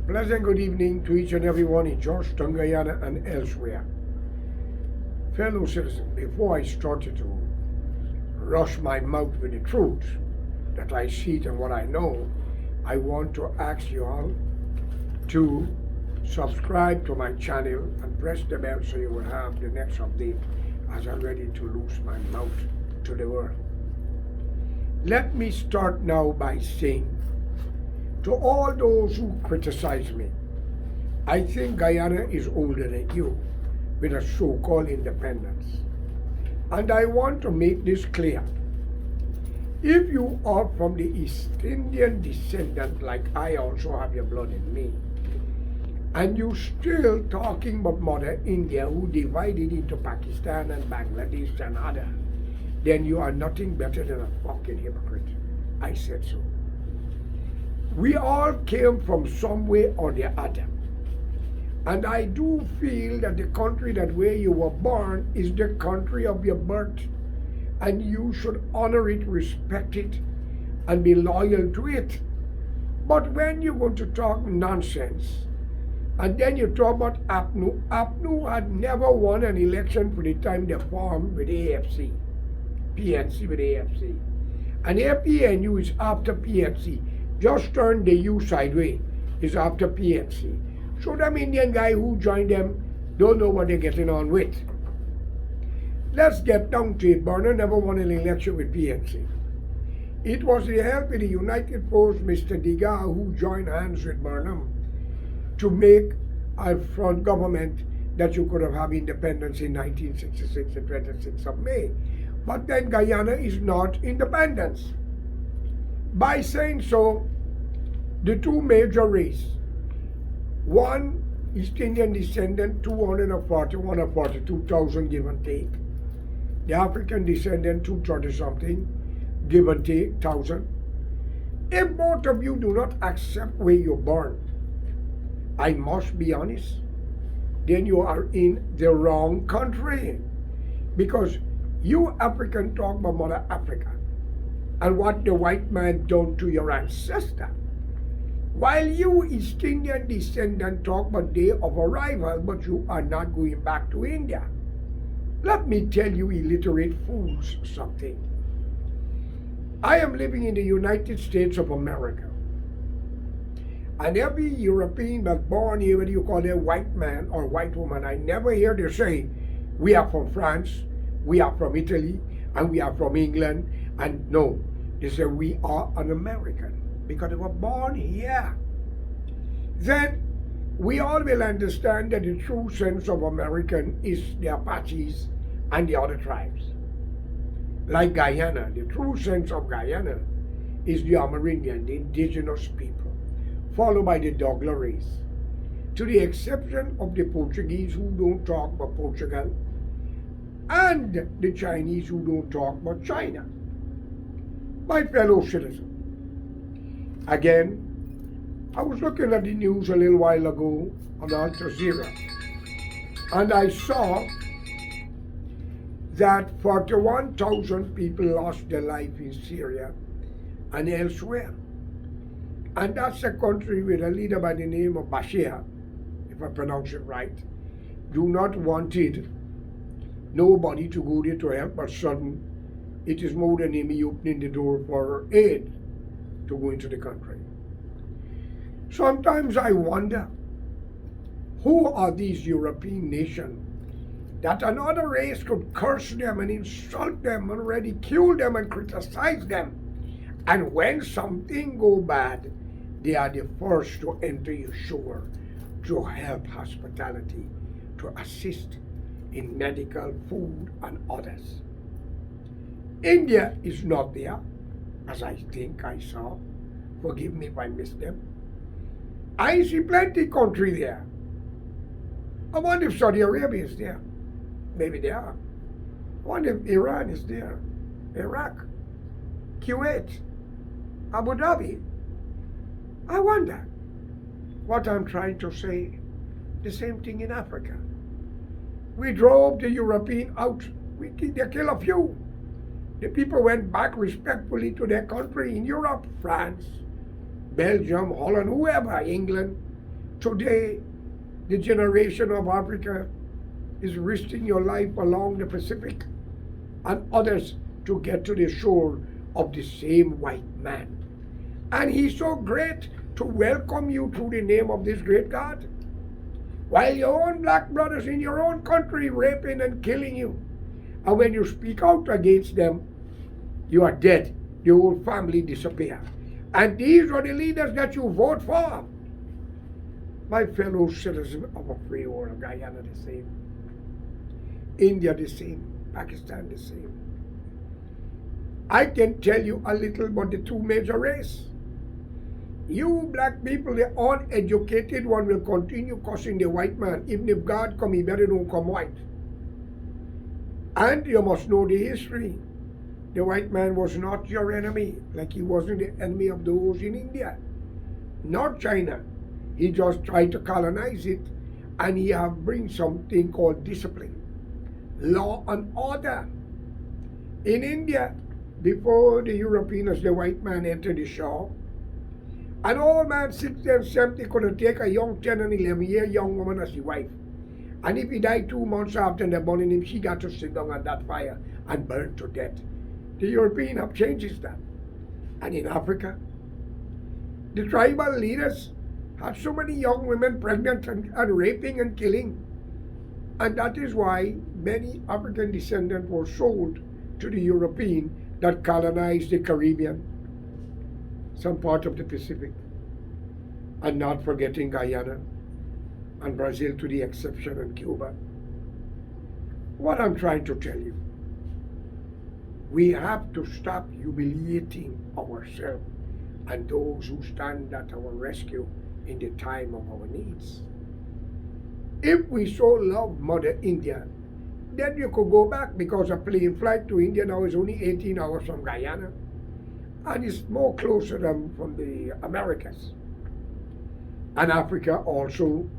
Pleasant good evening to each and everyone in Georgetown, Guyana, and elsewhere. Fellow citizens, before I started to rush my mouth with the truth that I see it and what I know, I want to ask you all to subscribe to my channel and press the bell so you will have the next update as I'm ready to loose my mouth to the world. Let me start now by saying, to all those who criticize me, I think Guyana is older than you with a so-called independence. And I want to make this clear. If you are from the East Indian descendant, like I also have your blood in me, and you still talking about Mother India who divided into Pakistan and Bangladesh and others, then you are nothing better than a fucking hypocrite. I said so. We all came from somewhere or the other. And I do feel that the country that where you were born is the country of your birth. And you should honor it, respect it, and be loyal to it. But when you're going to talk nonsense, and then you talk about APNU had never won an election for the time they formed with AFC, PNC with AFC. And APNU is after PNC. Just turn the U sideways is after PNC. So them Indian guy who joined them don't know what they're getting on with. Let's get down to it. Burnham never won an election with PNC. It was the help of the United Force, Mr. Degas, who joined hands with Burnham to make a front government that you could have had independence in 1966 and 26th of May. But then Guyana is not independence. By saying so, the two major races, one East Indian descendant, 241 or 42,000 give and take. The African descendant, 230 something, give and take, 1,000. If both of you do not accept where you're born, I must be honest, then you are in the wrong country. Because you African talk about Mother Africa and what the white man done to your ancestor. While you East Indian descendant talk about day of arrival, but you are not going back to India. Let me tell you illiterate fools something. I am living in the United States of America. And every European that's born here, whether you call them white man or white woman, I never hear them say, we are from France, we are from Italy, and we are from England. And no, they say we are an American because they were born here. Then we all will understand that the true sense of American is the Apaches and the other tribes. Like Guyana, the true sense of Guyana is the Amerindian, the indigenous people, followed by the Douglas race. To the exception of the Portuguese who don't talk about Portugal, and the Chinese who don't talk about China. My fellow citizens, again, I was looking at the news a little while ago on Al Jazeera, and I saw that 41,000 people lost their life in Syria and elsewhere. And that's a country with a leader by the name of Bashir, if I pronounce it right, do not wanted nobody to go there to help, but sudden it is more than me opening the door for aid to go into the country. Sometimes I wonder, who are these European nations that another race could curse them and insult them and ridicule them and criticize them, and when something go bad, they are the first to enter your shore to help hospitality, to assist in medical, food, and others. India is not there, as I think I saw. Forgive me if I missed them. I see plenty country there. I wonder if Saudi Arabia is there. Maybe they are. I wonder if Iran is there. Iraq, Kuwait, Abu Dhabi. I wonder. What I'm trying to say, the same thing in Africa. We drove the European out. They killed a few. The people went back respectfully to their country in Europe, France, Belgium, Holland, whoever, England. Today, the generation of Africa is risking your life along the Pacific and others to get to the shore of the same white man. And he's so great to welcome you through the name of this great God. While your own black brothers in your own country raping and killing you. And when you speak out against them, you are dead. Your whole family disappear. And these are the leaders that you vote for. My fellow citizens of a free world, Guyana the same. India the same. Pakistan the same. I can tell you a little about the two major races. You black people, the uneducated one, will continue cursing the white man. Even if God come, he better don't come white. And you must know the history. The white man was not your enemy, like he wasn't the enemy of those in India, not China. He just tried to colonize it, and he have bring something called discipline, law and order. In India, before the Europeans, the white man entered the shore, an old man 60 and 70 could take a young 10 and 11-year young woman as his wife. And if he died 2 months after they burning him, she got to sit down on that fire and burn to death. The Europeans have changed that. And in Africa, the tribal leaders had so many young women pregnant and raping and killing. And that is why many African descendants were sold to the European that colonized the Caribbean, some part of the Pacific, and not forgetting Guyana and Brazil to the exception, and Cuba. What I'm trying to tell you, we have to stop humiliating ourselves and those who stand at our rescue in the time of our needs. If we so love Mother India, then you could go back, because a plane flight to India now is only 18 hours from Guyana, and it's more closer than from the Americas. And Africa also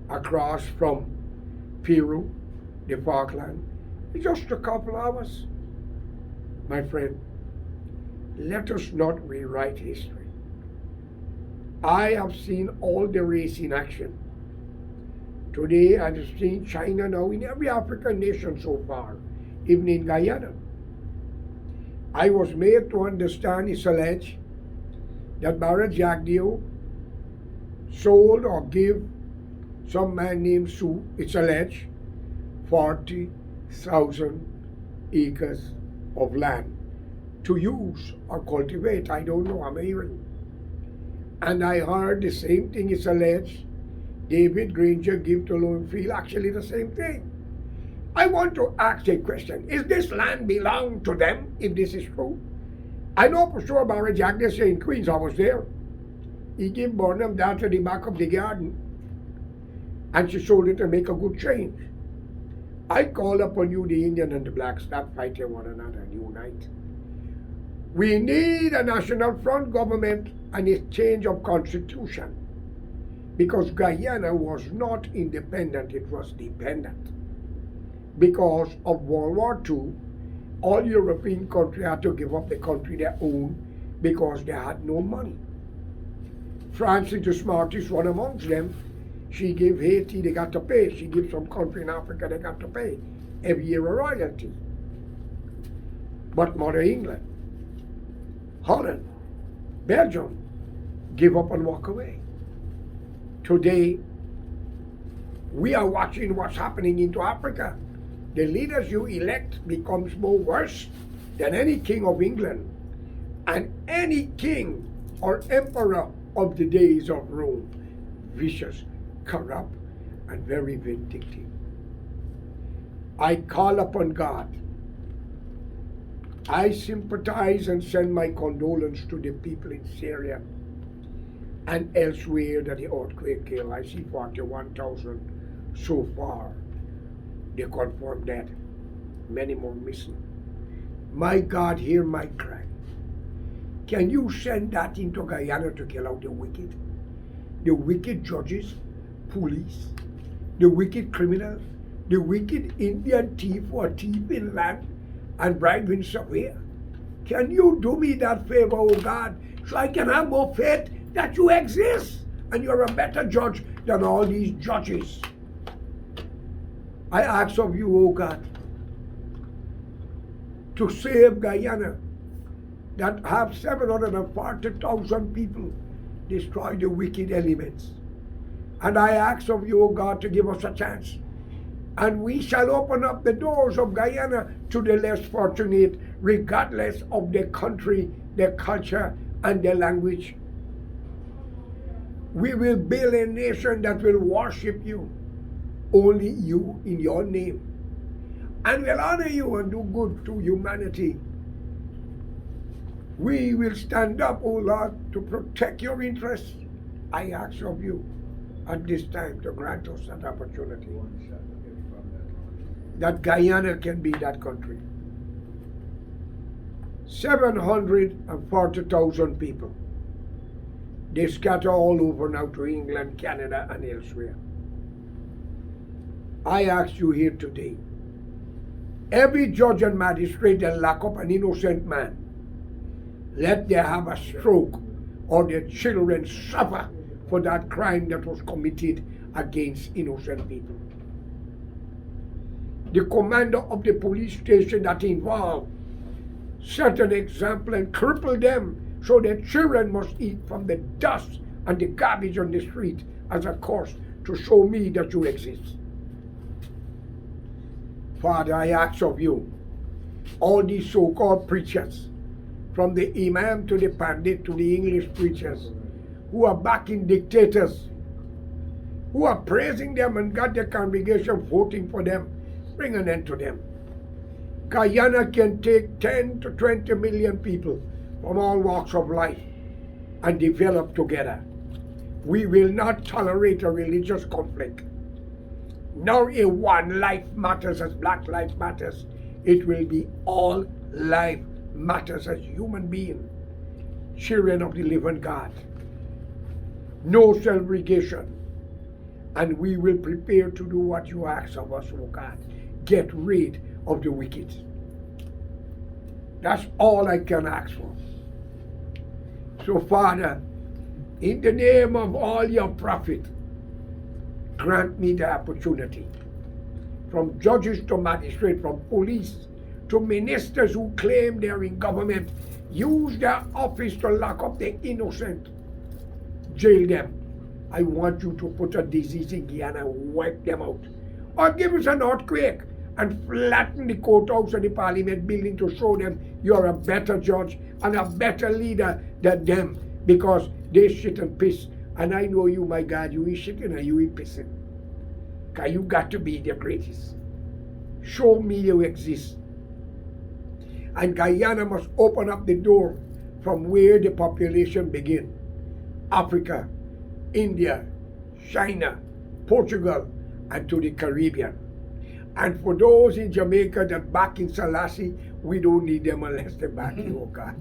across from Peru, the Falkland, it's just a couple hours. My friend, let us not rewrite history. I have seen all the race in action. Today I have seen China now in every African nation so far, even in Guyana. I was made to understand, it's alleged, that Barra Jagdeo sold or gave some man named Sue, it's alleged, 40,000 acres of land to use or cultivate. I don't know, I'm hearing. And I heard the same thing is alleged David Granger give to Lowenfield, actually the same thing. I want to ask a question. Is this land belong to them, if this is true? I know for sure Barra Jagdeo in Queens, I was there. He gave Burnham down to the back of the garden, and she sold it to make a good change. I call upon you, the Indian and the black, stop fighting one another and unite. We need a national front government and a change of constitution, because Guyana was not independent, it was dependent. Because of World War II, all European countries had to give up the country they owned because they had no money. France is the smartest one amongst them. She gave Haiti, they got to pay. She gives some country in Africa, they got to pay every year a royalty. But Mother England, Holland, Belgium, give up and walk away. Today, we are watching what's happening into Africa. The leaders you elect becomes more worse than any king of England and any king or emperor of the days of Rome. Vicious, corrupt, and very vindictive. I call upon God. I sympathize and send my condolence to the people in Syria and elsewhere that the earthquake killed. I see 41,000 so far. They confirmed that. Many more missing. My God, hear my cry. Can you send that into Guyana to kill out the wicked judges, police, the wicked criminals, the wicked Indian thief who are thieving land and bribing surveyor? Can you do me that favor, oh God, so I can have more faith that you exist and you're a better judge than all these judges. I ask of you, O God, to save Guyana that have 740,000 people destroy the wicked elements. And I ask of you, O God, to give us a chance. And we shall open up the doors of Guyana to the less fortunate, regardless of their country, their culture, and their language. We will build a nation that will worship you, only you in your name, and will honor you and do good to humanity. We will stand up, O Lord, to protect your interests. I ask of you at this time to grant us that opportunity, that Guyana can be that country. 740,000 people. They scatter all over now to England, Canada, and elsewhere. I ask you here today, every judge and magistrate that lock up an innocent man, let them have a stroke or their children suffer for that crime that was committed against innocent people. The commander of the police station that involved set an example and cripple them so their children must eat from the dust and the garbage on the street as a course to show me that you exist. Father, I ask of you, all these so-called preachers, from the imam to the pandit to the English preachers, who are backing dictators, who are praising them and got the congregation voting for them, bring an end to them. Guyana can take 10 to 20 million people from all walks of life and develop together. We will not tolerate a religious conflict. Now if one life matters as Black Life Matters, it will be all life matters as human beings, children of the living God. No segregation. And we will prepare to do what you ask of us, O God. Get rid of the wicked. That's all I can ask for. So, Father, in the name of all your prophets, grant me the opportunity, from judges to magistrates, from police to ministers who claim they're in government, use their office to lock up the innocent, jail them. I want you to put a disease in Guyana and wipe them out. Or give us an earthquake and flatten the courthouse and the parliament building to show them you're a better judge and a better leader than them, because they shit and piss. And I know you, my God, you is shitting and you is pissing. Because you got to be the greatest. Show me you exist. And Guyana must open up the door from where the population begin. Africa, India, China, Portugal, and to the Caribbean. And for those in Jamaica that back in Selassie, we don't need them unless they back you, oh God.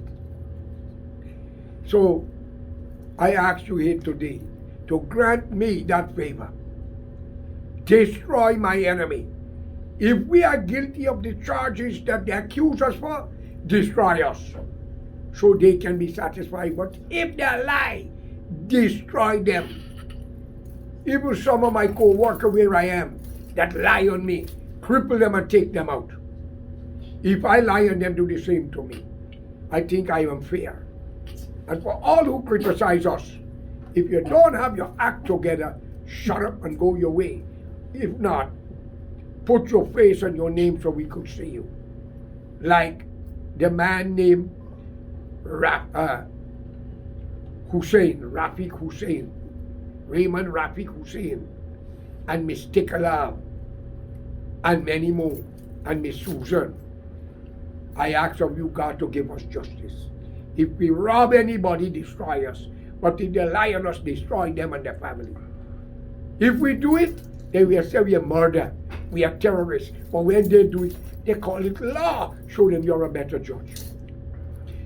So, I ask you here today to grant me that favor. Destroy my enemy. If we are guilty of the charges that they accuse us for, destroy us, so they can be satisfied. But if they lie, destroy them. Even some of my co-workers where I am that lie on me, cripple them and take them out. If I lie on them, do the same to me. I think I am fair. And for all who criticize us, if you don't have your act together, shut up and go your way. If not, put your face and your name so we could see you. Like the man named Rafiq Hussein, Raymond Rafiq Hussein, and Miss Tikala, and many more, and Miss Susan. I ask of you, God, to give us justice. If we rob anybody, destroy us. But if they lie on us, destroy them and their family. If we do it, they will say we are murder, we are terrorists. But when they do it, they call it law. Show them you're a better judge.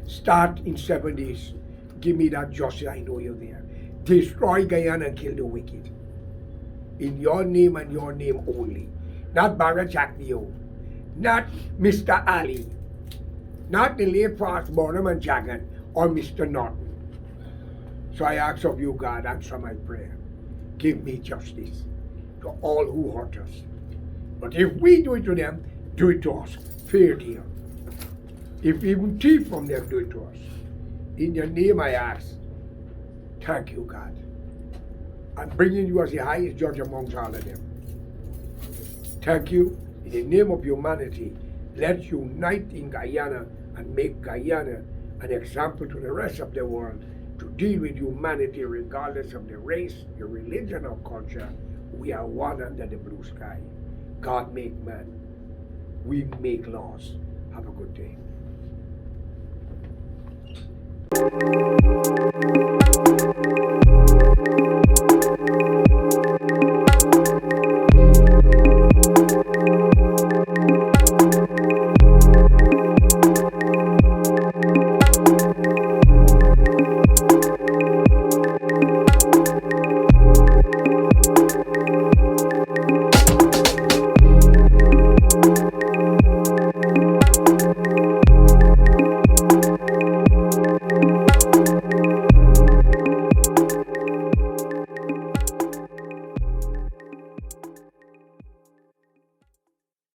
Start in 7 days. Give me that justice, I know you're there. Destroy Guyana and kill the wicked. In your name and your name only. Not Barra Jack Dio. Not Mr. Ali. Not the late Fast Bonham Jagan or Mr. Norton. So I ask of you, God, answer my prayer. give me justice to all who hurt us. But if we do it to them, do it to us. Fair deal. If even thief from them, do it to us. In your name I ask. Thank you, God. I'm bringing you as the highest judge amongst all of them. Thank you. In the name of humanity, let's unite in Guyana and make Guyana an example to the rest of the world to deal with humanity regardless of the race, the religion, or culture. We are one under the blue sky. God make man. We make laws. Have a good day.